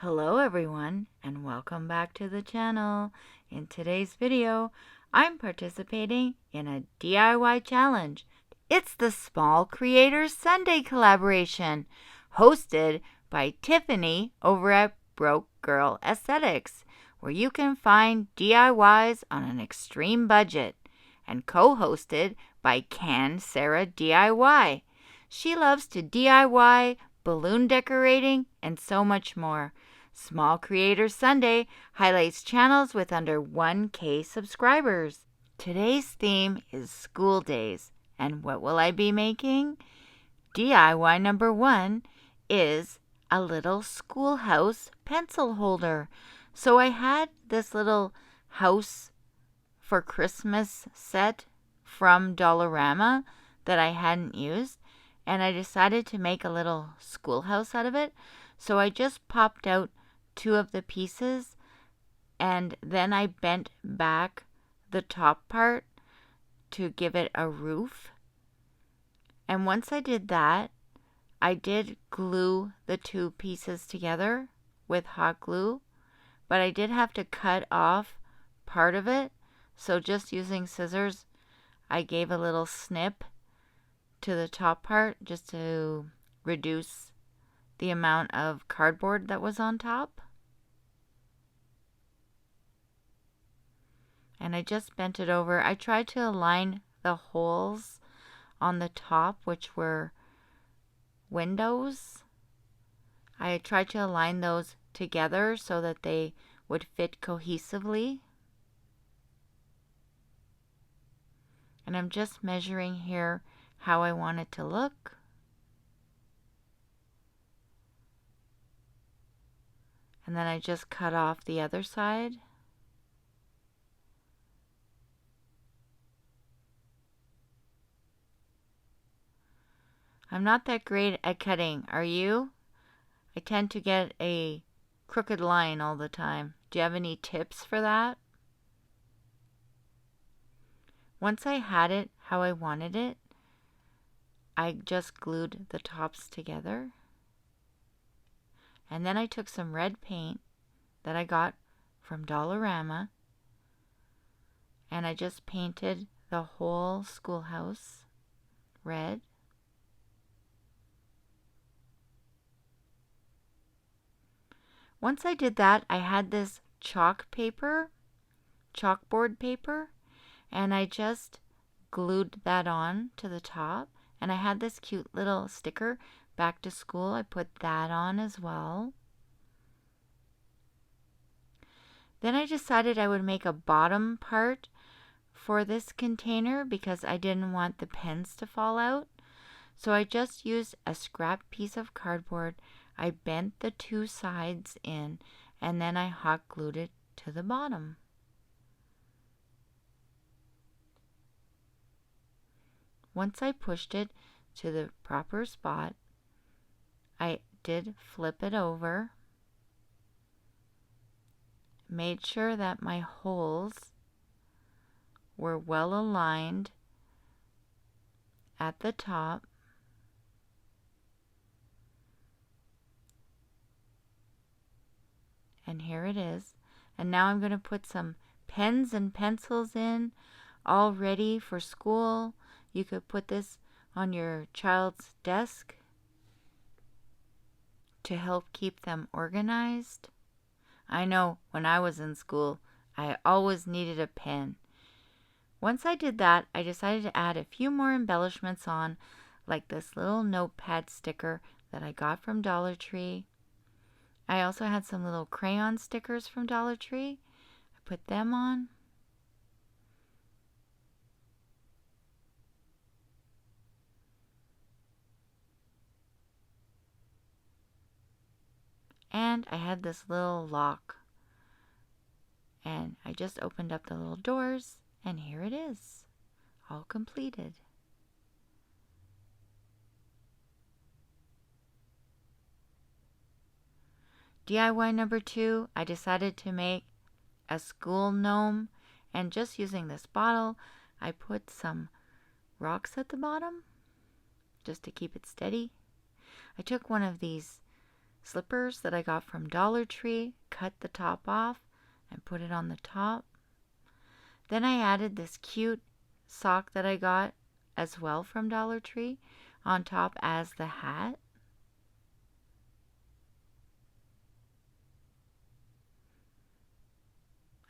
Hello everyone and welcome back to the channel. In today's video, I'm participating in a DIY challenge. It's the Small Creators Sunday collaboration, hosted by Tiffany over at Broke Girl Aesthetics, where you can find DIYs on an extreme budget, and co-hosted by Can Sarah DIY. She loves to DIY, balloon decorating, and so much more. Small Creators Sunday highlights channels with under 1K subscribers. Today's theme is school days, and what will I be making? DIY number 1 is a little schoolhouse pencil holder. So I had this little house for Christmas set from Dollarama that I hadn't used, and I decided to make a little schoolhouse out of it. So I just popped out 2 of the pieces, and then I bent back the top part to give it a roof. And once I did that, I did glue the 2 pieces together with hot glue, but I did have to cut off part of it. So just using scissors, I gave a little snip to the top part just to reduce the amount of cardboard that was on top. And I just bent it over. I tried to align the holes on the top, which were windows. I tried to align those together so that they would fit cohesively. And I'm just measuring here how I want it to look. And then I just cut off the other side. I'm not that great at cutting, are you? I tend to get a crooked line all the time. Do you have any tips for that? Once I had it how I wanted it, I just glued the tops together. And then I took some red paint that I got from Dollarama, and I just painted the whole schoolhouse red. Once I did that, I had this chalkboard paper, and I just glued that on to the top. And I had this cute little sticker, back to school. I put that on as well. Then I decided I would make a bottom part for this container because I didn't want the pens to fall out. So I just used a scrap piece of cardboard. I bent the 2 sides in, and then I hot glued it to the bottom. Once I pushed it to the proper spot, I did flip it over, made sure that my holes were well aligned at the top, and here it is. And now I'm going to put some pens and pencils in, all ready for school. You could put this on your child's desk to help keep them organized. I know when I was in school, I always needed a pen. Once I did that, I decided to add a few more embellishments on, like this little notepad sticker that I got from Dollar Tree. I also had some little crayon stickers from Dollar Tree. I put them on. And I had this little lock. And I just opened up the little doors, and here it is, all completed. DIY number 2, I decided to make a school gnome, and just using this bottle, I put some rocks at the bottom just to keep it steady. I took one of these slippers that I got from Dollar Tree, cut the top off and put it on the top. Then I added this cute sock that I got as well from Dollar Tree on top as the hat.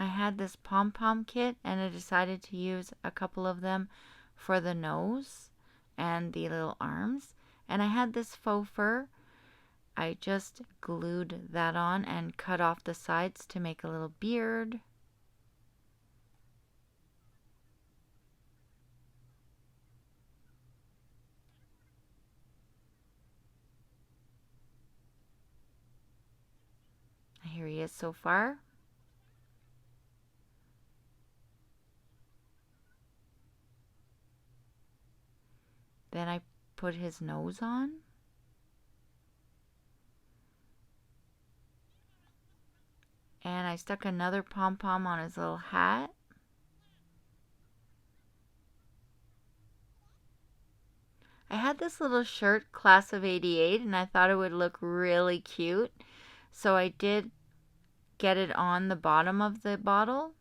I had this pom-pom kit and I decided to use a couple of them for the nose and the little arms. And I had this faux fur. I just glued that on and cut off the sides to make a little beard. Here he is so far. Then I put his nose on. And I stuck another pom-pom on his little hat. I had this little shirt, class of '88, and I thought it would look really cute. So I did get it on the bottom of the bottle.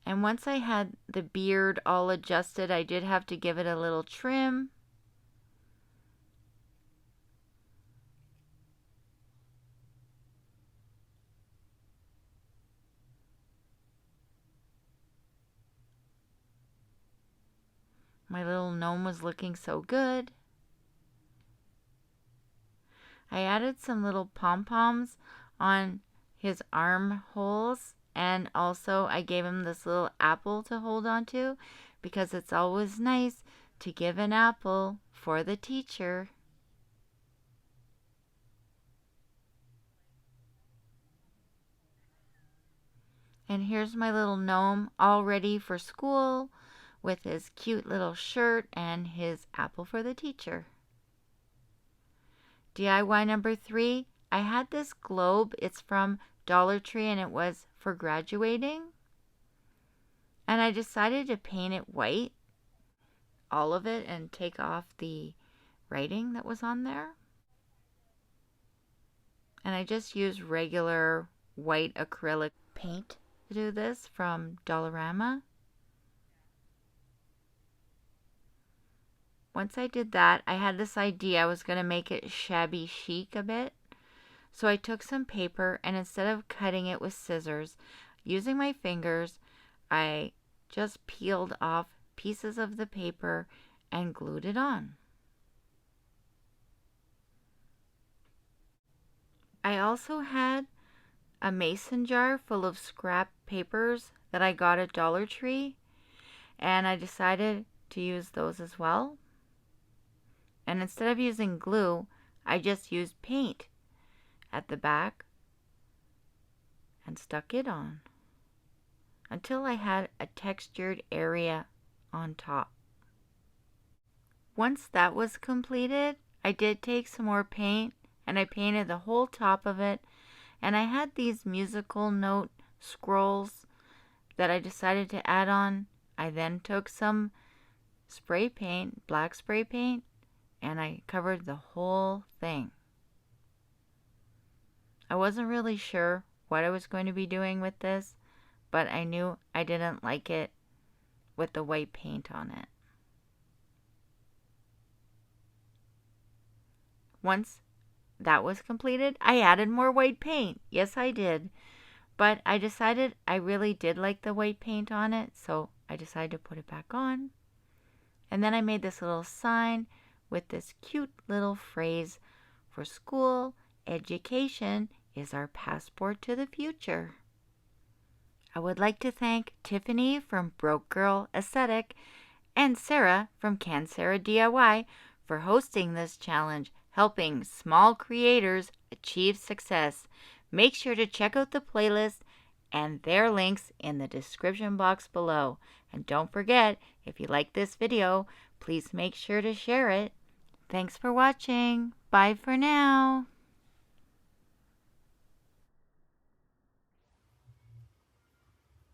And once I had the beard all adjusted, I did have to give it a little trim. My little gnome was looking so good. I added some little pom-poms on his armholes, and also I gave him this little apple to hold on to because it's always nice to give an apple for the teacher. And here's my little gnome all ready for school with his cute little shirt and his apple for the teacher. DIY number 3, I had this globe. It's from Dollar Tree and it was for graduating. And I decided to paint it white, all of it, and take off the writing that was on there. And I just used regular white acrylic paint to do this from Dollarama. Once I did that, I had this idea I was going to make it shabby chic a bit. So I took some paper and instead of cutting it with scissors, using my fingers, I just peeled off pieces of the paper and glued it on. I also had a mason jar full of scrap papers that I got at Dollar Tree, and I decided to use those as well. And instead of using glue, I just used paint at the back and stuck it on until I had a textured area on top. Once that was completed, I did take some more paint and I painted the whole top of it, and I had these musical note scrolls that I decided to add on. I then took some spray paint, black spray paint, and I covered the whole thing. I wasn't really sure what I was going to be doing with this, but I knew I didn't like it with the white paint on it. Once that was completed, I added more white paint. Yes, I did. But I decided I really did like the white paint on it, so I decided to put it back on. And then I made this little sign with this cute little phrase, "For school, education is our passport to the future." I would like to thank Tiffany from Broke Girl Aesthetic and Sarah from Can Sarah DIY for hosting this challenge, helping small creators achieve success. Make sure to check out the playlist and their links in the description box below. And don't forget, if you like this video, please make sure to share it. Thanks for watching. Bye for now.